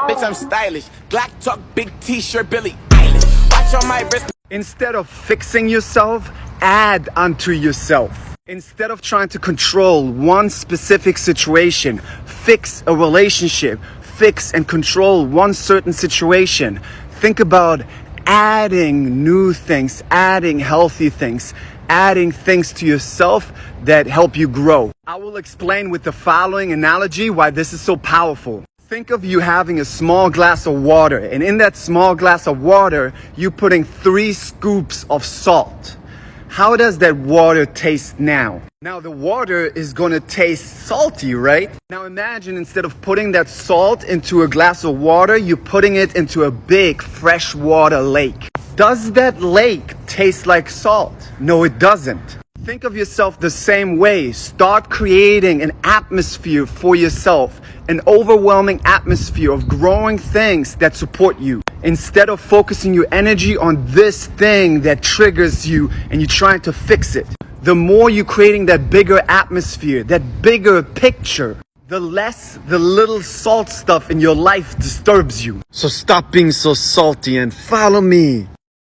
Bitch, I'm stylish. Black talk, big t-shirt, Billy Eilish. Watch on my wrist. Instead of fixing yourself, add unto yourself. Instead of trying to control one specific situation, fix a relationship, fix and control one certain situation. Think about adding new things, adding healthy things, adding things to yourself that help you grow. I will explain with the following analogy why this is so powerful. Think of you having a small glass of water, and in that small glass of water, you putting 3 scoops of salt. How does that water taste now? Now the water is gonna taste salty, right? Now imagine instead of putting that salt into a glass of water, you're putting it into a big freshwater lake. Does that lake taste like salt? No, it doesn't. Think of yourself the same way. Start creating an atmosphere for yourself, an overwhelming atmosphere of growing things that support you. Instead of focusing your energy on this thing that triggers you and you're trying to fix it, the more you're creating that bigger atmosphere, that bigger picture, the less the little salt stuff in your life disturbs you. So stop being so salty and follow me.